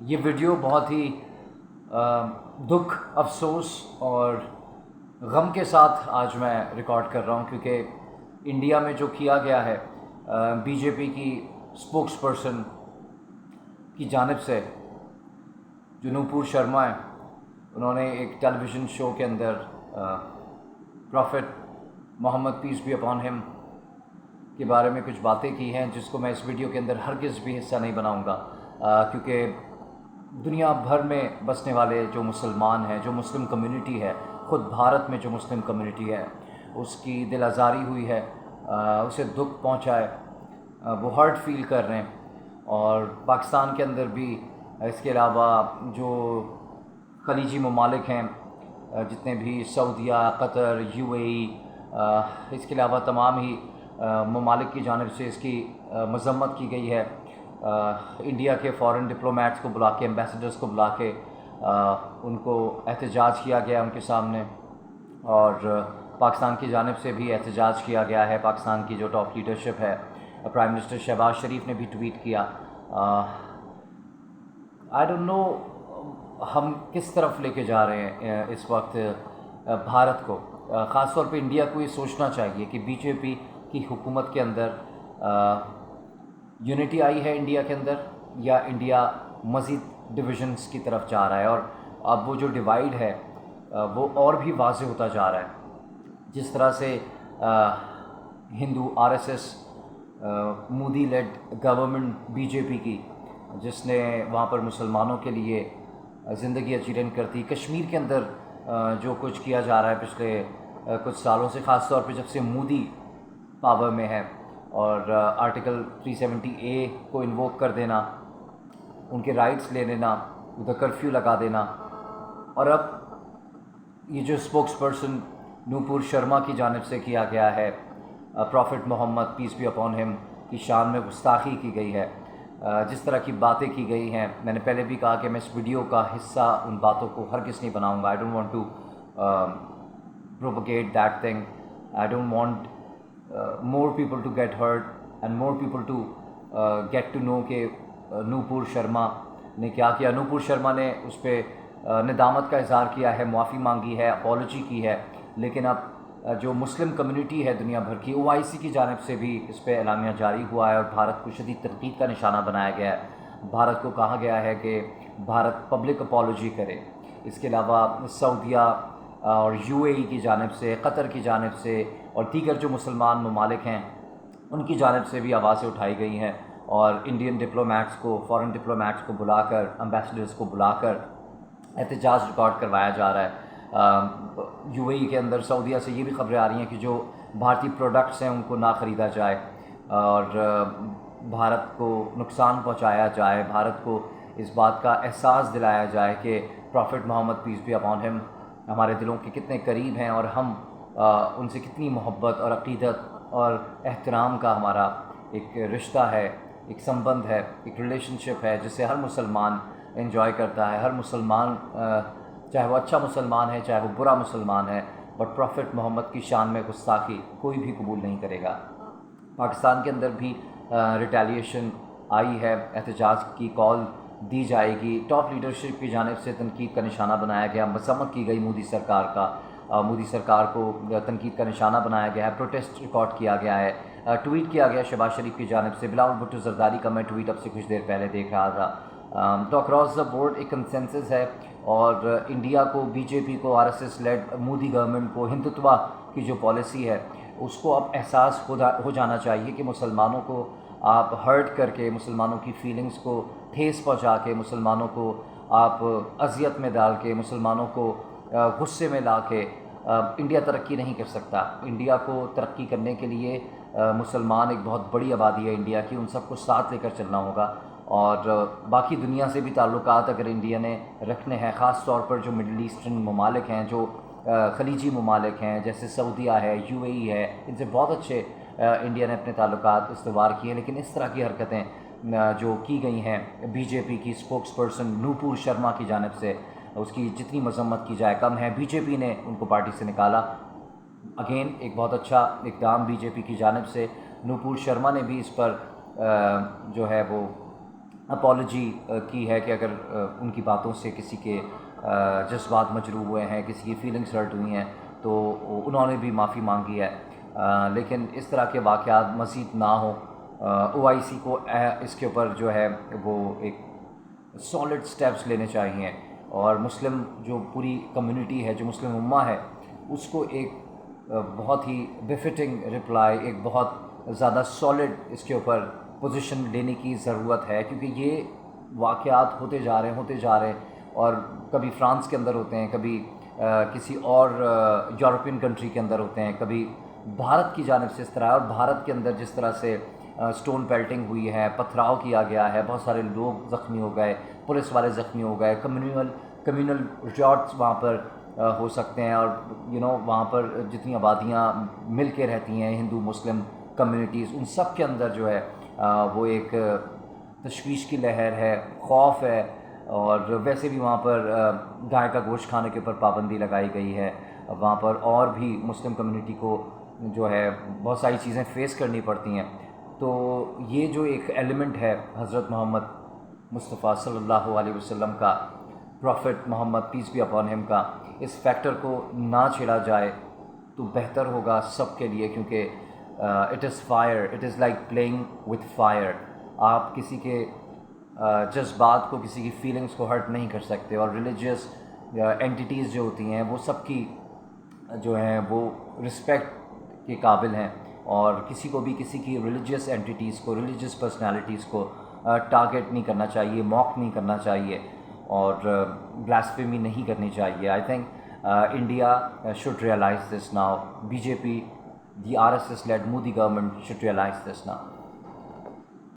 یہ ویڈیو بہت ہی دکھ، افسوس اور غم کے ساتھ آج میں ریکارڈ کر رہا ہوں، کیونکہ انڈیا میں جو کیا گیا ہے بی جے پی کی اسپوکس پرسن کی جانب سے، جو نوپور شرما ہے، انہوں نے ایک ٹیلی ویژن شو کے اندر prophet Muhammad peace be upon him کے بارے میں کچھ باتیں کی ہیں، جس کو میں اس ویڈیو کے اندر ہرگز بھی حصہ نہیں بناؤں گا، کیونکہ دنیا بھر میں بسنے والے جو مسلمان ہیں، جو مسلم کمیونٹی ہے، خود بھارت میں جو مسلم کمیونٹی ہے، اس کی دل آزاری ہوئی ہے، اسے دکھ پہنچا ہے، وہ ہرٹ فیل کر رہے ہیں۔ اور پاکستان کے اندر بھی اس کے علاوہ جو خلیجی ممالک ہیں، جتنے بھی سعودیہ، قطر، یو اے ای، اس کے علاوہ تمام ہی ممالک کی جانب سے اس کی مذمت کی گئی ہے۔ انڈیا کے فارن ڈپلومیٹس کو بلا کے، ایمبیسڈرز کو بلا کے ان کو احتجاج کیا گیا ان کے سامنے، اور پاکستان کی جانب سے بھی احتجاج کیا گیا ہے۔ پاکستان کی جو ٹاپ لیڈرشپ ہے، پرائم منسٹر شہباز شریف نے بھی ٹویٹ کیا۔ آئی ڈونٹ نو ہم کس طرف لے کے جا رہے ہیں اس وقت بھارت کو۔ خاص طور پہ انڈیا کو یہ سوچنا چاہیے کہ بی جے پی کی حکومت کے اندر یونٹی آئی ہے انڈیا کے اندر، یا انڈیا مزید ڈویژنس کی طرف جا رہا ہے، اور اب وہ جو ڈیوائیڈ ہے وہ اور بھی واضح ہوتا جا رہا ہے۔ جس طرح سے Hindu RSS Modi led government BJP کی، جس نے وہاں پر مسلمانوں کے لیے زندگی اچیرن کرتی، کشمیر کے اندر جو کچھ کیا جا رہا ہے پچھلے کچھ سالوں سے، خاص طور پہ جب سے مودی پاور میں ہے، اور آرٹیکل 370A کو انووک کر دینا، ان کے رائٹس لے لینا، ادھر کرفیو لگا دینا، اور اب یہ جو اسپوکس پرسن نوپور شرما کی جانب سے کیا گیا ہے، prophet Muhammad peace be upon him کی شان میں گستاخی کی گئی ہے، جس طرح کی باتیں کی گئی ہیں۔ میں نے پہلے بھی کہا کہ میں اس ویڈیو کا حصہ ان باتوں کو ہرگز نہیں بناؤں گا۔ I don't want to propagate that thing. I don't want more people to get hurt and more people to get to know کہ نوپور شرما نے کیا کیا۔ نوپور شرما نے اس پہ ندامت کا اظہار کیا ہے، معافی مانگی ہے، اپالوجی کی ہے، لیکن اب جو مسلم کمیونٹی ہے دنیا بھر کی، OIC کی جانب سے بھی اس پہ اعلامیہ جاری ہوا ہے، اور بھارت کو شدید تنقید کا نشانہ بنایا گیا ہے۔ بھارت کو کہا گیا ہے کہ بھارت پبلک اپالوجی کرے۔ اس کے علاوہ سعودیہ اور یو اے ای کی جانب سے، قطر کی جانب سے، اور دیگر جو مسلمان ممالک ہیں ان کی جانب سے بھی آوازیں اٹھائی گئی ہیں، اور انڈین ڈپلومیٹس کو، فارن ڈپلومیٹس کو بلا کر، ایمبیسڈرز کو بلا کر احتجاج ریکارڈ کروایا جا رہا ہے۔ یو اے ای کے اندر سعودیہ سے یہ بھی خبریں آ رہی ہیں کہ جو بھارتی پروڈکٹس ہیں ان کو نہ خریدا جائے، اور بھارت کو نقصان پہنچایا جائے، بھارت کو اس بات کا احساس دلایا جائے کہ prophet Muhammad peace be upon him ہمارے دلوں کے کتنے قریب ہیں، اور ہم ان سے کتنی محبت اور عقیدت اور احترام کا ہمارا ایک رشتہ ہے، ایک سمبند ہے، ایک ریلیشن شپ ہے، جسے ہر مسلمان انجوائے کرتا ہے۔ ہر مسلمان، چاہے وہ اچھا مسلمان ہے، چاہے وہ برا مسلمان ہے، بٹ پروفٹ محمد کی شان میں گستاخی کوئی بھی قبول نہیں کرے گا۔ پاکستان کے اندر بھی ریٹیلیشن آئی ہے، احتجاج کی کال دی جائے گی۔ ٹاپ لیڈرشپ کی جانب سے تنقید کا نشانہ بنایا گیا، مذمت کی گئی مودی سرکار کا، مودی سرکار کو تنقید کا نشانہ بنایا گیا ہے، پروٹیسٹ ریکارڈ کیا گیا ہے، ٹویٹ کیا گیا شہباز شریف کی جانب سے۔ بلاول بھٹو زرداری کا میں ٹویٹ اب سے کچھ دیر پہلے دیکھ رہا تھا۔ تو اکراس دا بورڈ ایک کنسنسس ہے، اور انڈیا کو، بی جے پی کو، R S S lead Modi government کو، ہندتوا کی جو پالیسی ہے اس کو اب احساس ہو جانا چاہیے کہ مسلمانوں کو آپ ہرٹ کر کے، مسلمانوں کی فیلنگز کو ٹھیس پہنچا کے، مسلمانوں کو آپ اذیت میں ڈال کے، مسلمانوں کو غصے میں لا کے انڈیا ترقی نہیں کر سکتا۔ انڈیا کو ترقی کرنے کے لیے مسلمان ایک بہت بڑی آبادی ہے انڈیا کی، ان سب کو ساتھ لے کر چلنا ہوگا، اور باقی دنیا سے بھی تعلقات اگر انڈیا نے رکھنے ہیں، خاص طور پر جو مڈل ایسٹرن ممالک ہیں، جو خلیجی ممالک ہیں، جیسے سعودیہ ہے، یو اے ای ہے، ان سے بہت اچھے انڈیا نے اپنے تعلقات استوار کیے، لیکن اس طرح کی حرکتیں جو کی گئی ہیں بی جے پی کی اسپوکس پرسن نوپور شرما کی جانب سے، اس کی جتنی مذمت کی جائے کم ہے۔ بی جے پی نے ان کو پارٹی سے نکالا، اگین ایک بہت اچھا اقدام بی جے پی کی جانب سے۔ نوپور شرما نے بھی اس پر جو ہے وہ اپالوجی کی ہے کہ اگر ان کی باتوں سے کسی کے جذبات مجروح ہوئے ہیں، کسی کی فیلنگس ہرٹ ہوئی ہیں، تو انہوں نے بھی معافی مانگی ہے. لیکن اس طرح کے واقعات مزید نہ ہوں. OIC کو اس کے اوپر جو ہے وہ ایک سالڈ سٹیپس لینے چاہیے، اور مسلم جو پوری کمیونٹی ہے، جو مسلم امہ ہے، اس کو ایک بہت ہی بفٹنگ رپلائی، ایک بہت زیادہ سالڈ اس کے اوپر پوزیشن لینے کی ضرورت ہے. کیونکہ یہ واقعات ہوتے جا رہے ہیں، اور کبھی فرانس کے اندر ہوتے ہیں، کبھی کسی اور یورپین کنٹری کے اندر ہوتے ہیں، کبھی بھارت کی جانب سے اس طرح، اور بھارت کے اندر جس طرح سے سٹون پیلٹنگ ہوئی ہے، پتھراؤ کیا گیا ہے، بہت سارے لوگ زخمی ہو گئے، پولیس والے زخمی ہو گئے، کمیونل ریزارٹس وہاں پر ہو سکتے ہیں، اور وہاں پر جتنی آبادیاں مل کے رہتی ہیں، ہندو مسلم کمیونٹیز، ان سب کے اندر جو ہے وہ ایک تشویش کی لہر ہے، خوف ہے. اور ویسے بھی وہاں پر گائے کا گوشت کھانے کے اوپر پابندی لگائی گئی ہے. وہاں پر اور بھی مسلم کمیونٹی کو جو ہے بہت ساری چیزیں فیس کرنی پڑتی ہیں. تو یہ جو ایک ایلیمنٹ ہے حضرت محمد مصطفیٰ صلی اللہ علیہ وسلم کا، prophet Muhammad peace be upon him کا، اس فیکٹر کو نہ چھیڑا جائے تو بہتر ہوگا سب کے لیے. کیونکہ it is fire, it is like playing with fire. آپ کسی کے جذبات کو، کسی کی فیلنگس کو ہرٹ نہیں کر سکتے. اور ریلیجیس اینٹیٹیز جو ہوتی ہیں وہ سب کی جو ہیں وہ رسپیکٹ کے قابل ہیں، اور کسی کو بھی کسی کی ریلیجیس اینٹیٹیز کو، ریلیجیس پرسنالٹیز کو ٹارگیٹ نہیں کرنا چاہیے، موک نہیں کرنا چاہیے، اور بلاسفیمی نہیں کرنی چاہیے. I think India should realize this now. BJP, the RSS led Modi government should realize this now.